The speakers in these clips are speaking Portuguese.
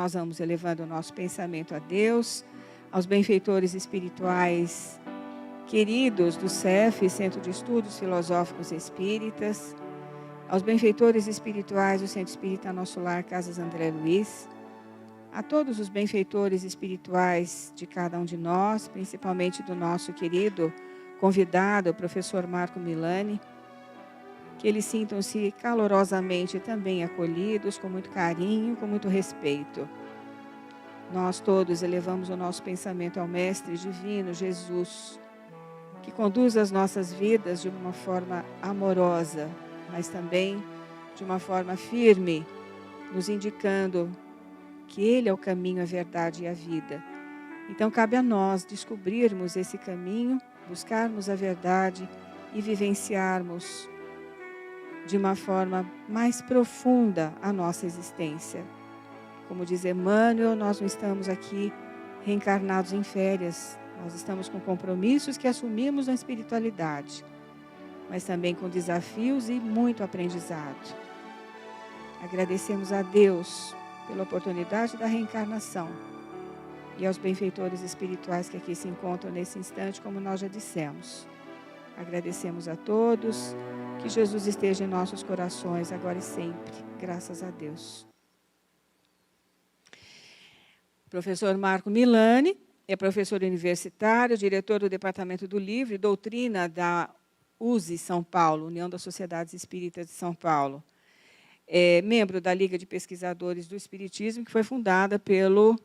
nós vamos elevando o nosso pensamento a Deus, aos benfeitores espirituais queridos do CEF, Centro de Estudos Filosóficos Espíritas, aos benfeitores espirituais do Centro Espírita Nosso Lar, Casas André Luiz, a todos os benfeitores espirituais de cada um de nós, principalmente do nosso querido convidado, o professor Marco Milani, que eles sintam-se calorosamente também acolhidos, com muito carinho, com muito respeito. Nós todos elevamos o nosso pensamento ao Mestre Divino, Jesus, que conduz as nossas vidas de uma forma amorosa, mas também de uma forma firme, nos indicando que Ele é o caminho, a verdade e a vida. Então, cabe a nós descobrirmos esse caminho, buscarmos a verdade e vivenciarmos de uma forma mais profunda a nossa existência. Como diz Emmanuel, nós não estamos aqui reencarnados em férias, nós estamos com compromissos que assumimos na espiritualidade, mas também com desafios e muito aprendizado. Agradecemos a Deus pela oportunidade da reencarnação e aos benfeitores espirituais que aqui se encontram nesse instante, como nós já dissemos. Agradecemos a todos, que Jesus esteja em nossos corações agora e sempre, graças a Deus. O professor Marco Milani é professor universitário, diretor do Departamento do Livro e Doutrina da USE São Paulo, União das Sociedades Espíritas de São Paulo. É membro da Liga de Pesquisadores do Espiritismo, que foi fundada pelo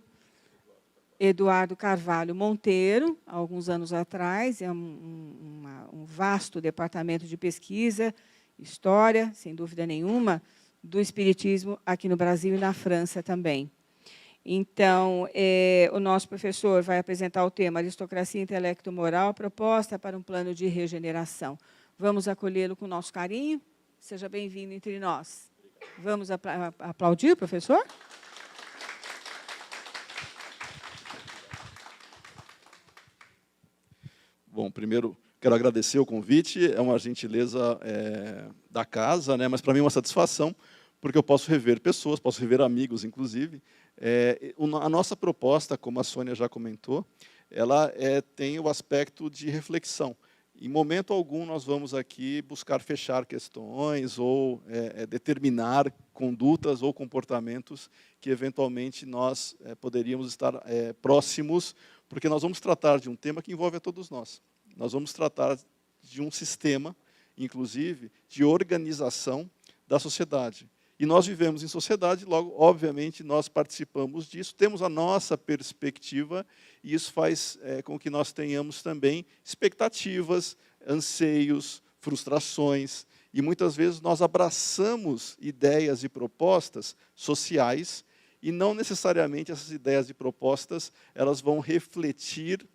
Eduardo Carvalho Monteiro, há alguns anos atrás. É um vasto departamento de pesquisa, história, sem dúvida nenhuma, do Espiritismo aqui no Brasil e na França também. Então, o nosso professor vai apresentar o tema Aristocracia Intelecto-Moral, proposta para um plano de regeneração. Vamos acolhê-lo com nosso carinho. Seja bem-vindo entre nós. Vamos aplaudir, professor? Bom, primeiro, quero agradecer o convite, é uma gentileza da casa, né? Mas para mim é uma satisfação, porque eu posso rever pessoas, posso rever amigos, inclusive. A nossa proposta, como a Sônia já comentou, ela tem o aspecto de reflexão. Em momento algum, nós vamos aqui buscar fechar questões ou determinar condutas ou comportamentos que, eventualmente, nós poderíamos estar próximos, porque nós vamos tratar de um tema que envolve a todos nós. Nós vamos tratar de um sistema, inclusive, de organização da sociedade. E nós vivemos em sociedade, logo, obviamente, nós participamos disso, temos a nossa perspectiva, e isso faz com que nós tenhamos também expectativas, anseios, frustrações, e muitas vezes nós abraçamos ideias e propostas sociais, e não necessariamente essas ideias e propostas elas vão refletir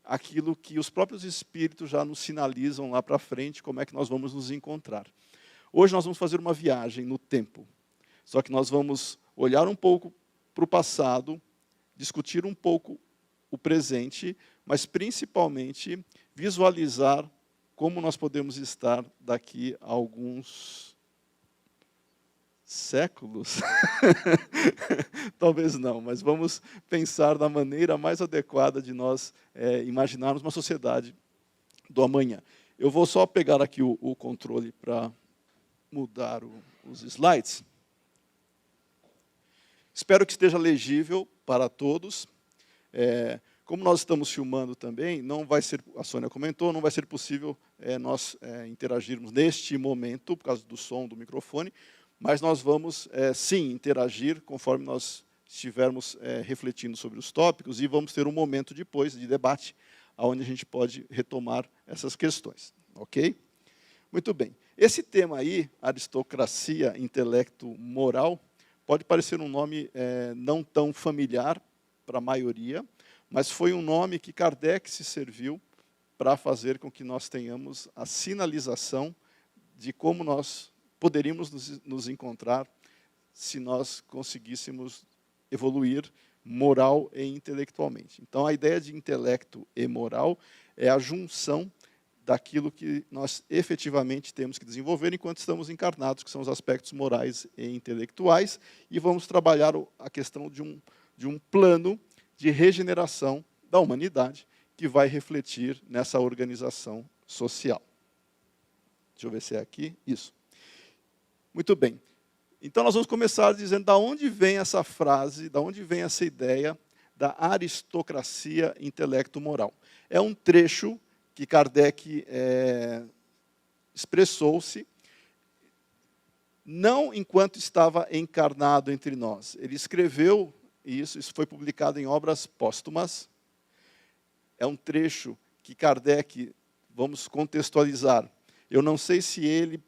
aquilo que os próprios espíritos já nos sinalizam lá para frente, como é que nós vamos nos encontrar. Hoje nós vamos fazer uma viagem no tempo, só que nós vamos olhar um pouco para o passado, discutir um pouco o presente, mas principalmente visualizar como nós podemos estar daqui a alguns séculos. Talvez não, mas vamos pensar da maneira mais adequada de nós imaginarmos uma sociedade do amanhã. Eu vou só pegar aqui o controle para mudar os slides. Espero que esteja legível para todos. Como nós estamos filmando também, não vai ser, a Sônia comentou, não vai ser possível nós interagirmos neste momento, por causa do som do microfone, mas nós vamos, sim, interagir conforme nós estivermos refletindo sobre os tópicos, e vamos ter um momento depois de debate, onde a gente pode retomar essas questões. Ok? Muito bem. Esse tema aí, aristocracia, intelecto, moral, pode parecer um nome não tão familiar para a maioria, mas foi um nome que Kardec se serviu para fazer com que nós tenhamos a sinalização de como nós poderíamos nos encontrar se nós conseguíssemos evoluir moral e intelectualmente. Então, a ideia de intelecto e moral é a junção daquilo que nós efetivamente temos que desenvolver enquanto estamos encarnados, que são os aspectos morais e intelectuais, e vamos trabalhar a questão de um plano de regeneração da humanidade que vai refletir nessa organização social. Deixa eu ver se é aqui. Isso. Muito bem. Então, nós vamos começar dizendo de onde vem essa frase, de onde vem essa ideia da aristocracia intelecto-moral. É um trecho que Kardec expressou-se, não enquanto estava encarnado entre nós. Ele escreveu isso foi publicado em obras póstumas. É um trecho que Kardec, vamos contextualizar, eu não sei se ele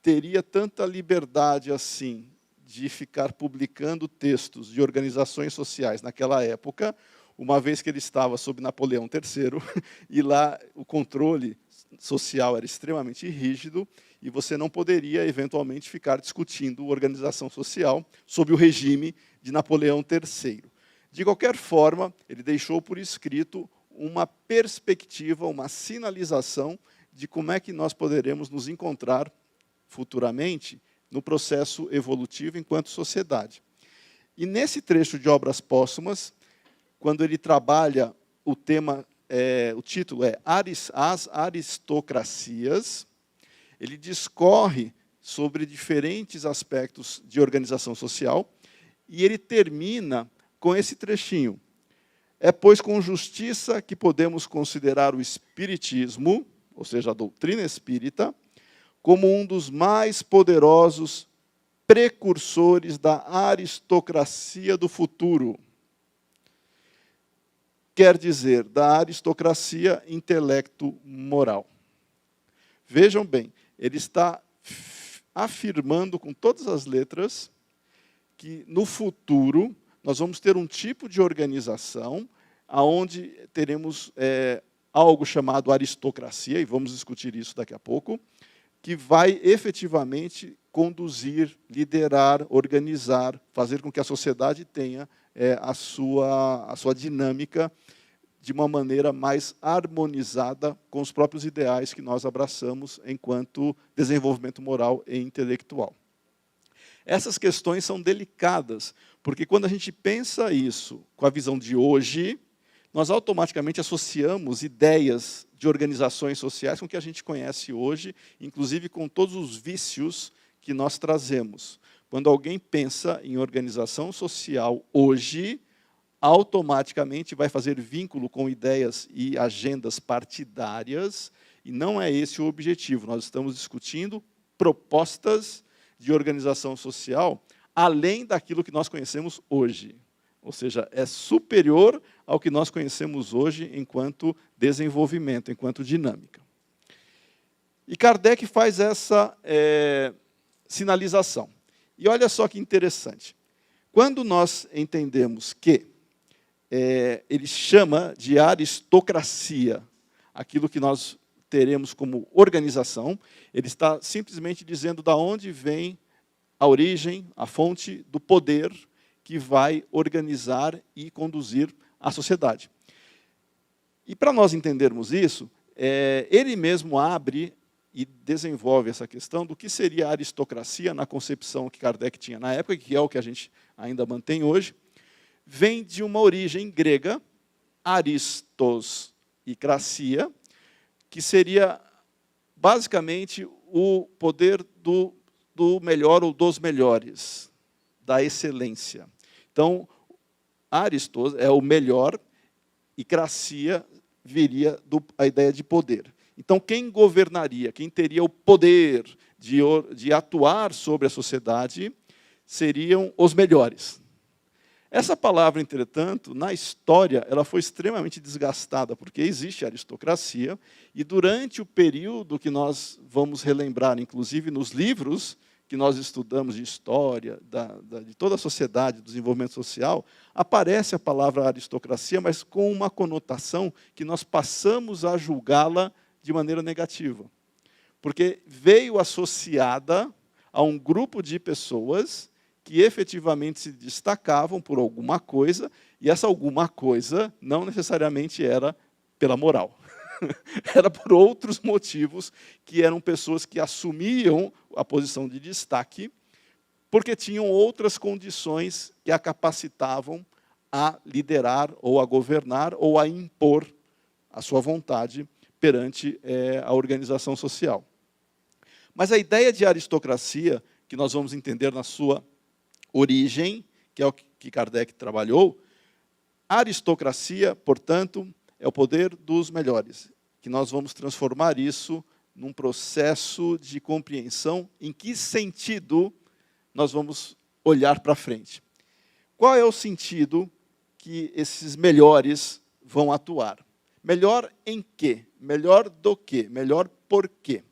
teria tanta liberdade assim de ficar publicando textos de organizações sociais naquela época, uma vez que ele estava sob Napoleão III, e lá o controle social era extremamente rígido, e você não poderia, eventualmente, ficar discutindo organização social sob o regime de Napoleão III. De qualquer forma, ele deixou por escrito uma perspectiva, uma sinalização de como é que nós poderemos nos encontrar futuramente no processo evolutivo enquanto sociedade. E nesse trecho de Obras Póstumas, quando ele trabalha o tema, o título é As Aristocracias, ele discorre sobre diferentes aspectos de organização social, e ele termina com esse trechinho. É, pois, com justiça que podemos considerar o espiritismo, ou seja, a doutrina espírita, como um dos mais poderosos precursores da aristocracia do futuro. Quer dizer, da aristocracia intelecto-moral. Vejam bem, ele está afirmando com todas as letras que, no futuro, nós vamos ter um tipo de organização onde teremos algo chamado aristocracia, e vamos discutir isso daqui a pouco, que vai efetivamente conduzir, liderar, organizar, fazer com que a sociedade tenha a sua dinâmica de uma maneira mais harmonizada com os próprios ideais que nós abraçamos enquanto desenvolvimento moral e intelectual. Essas questões são delicadas, porque quando a gente pensa isso com a visão de hoje, nós automaticamente associamos ideias de organizações sociais com o que a gente conhece hoje, inclusive com todos os vícios que nós trazemos. Quando alguém pensa em organização social hoje, automaticamente vai fazer vínculo com ideias e agendas partidárias, e não é esse o objetivo. Nós estamos discutindo propostas de organização social além daquilo que nós conhecemos hoje. Ou seja, é superior ao que nós conhecemos hoje enquanto desenvolvimento, enquanto dinâmica. E Kardec faz essa sinalização. E olha só que interessante. Quando nós entendemos que ele chama de aristocracia aquilo que nós teremos como organização, ele está simplesmente dizendo de onde vem a origem, a fonte do poder que vai organizar e conduzir a sociedade. E para nós entendermos isso, ele mesmo abre e desenvolve essa questão do que seria a aristocracia na concepção que Kardec tinha na época, que é o que a gente ainda mantém hoje. Vem de uma origem grega, aristos e cracia, que seria basicamente o poder do melhor ou dos melhores, da excelência. Então, aristos é o melhor e cracia viria a ideia de poder. Então, quem governaria, quem teria o poder de atuar sobre a sociedade, seriam os melhores. Essa palavra, entretanto, na história, ela foi extremamente desgastada, porque existe a aristocracia, e durante o período que nós vamos relembrar, inclusive nos livros que nós estudamos de história, de toda a sociedade, do desenvolvimento social, aparece a palavra aristocracia, mas com uma conotação que nós passamos a julgá-la de maneira negativa. Porque veio associada a um grupo de pessoas que efetivamente se destacavam por alguma coisa, e essa alguma coisa não necessariamente era pela moral. Era por outros motivos, que eram pessoas que assumiam a posição de destaque, porque tinham outras condições que a capacitavam a liderar, ou a governar, ou a impor a sua vontade perante a organização social. Mas a ideia de aristocracia, que nós vamos entender na sua origem, que é o que Kardec trabalhou, a aristocracia, portanto, é o poder dos melhores, que nós vamos transformar isso num processo de compreensão em que sentido nós vamos olhar para frente. Qual é o sentido que esses melhores vão atuar? Melhor em quê? Melhor do quê? Melhor por quê?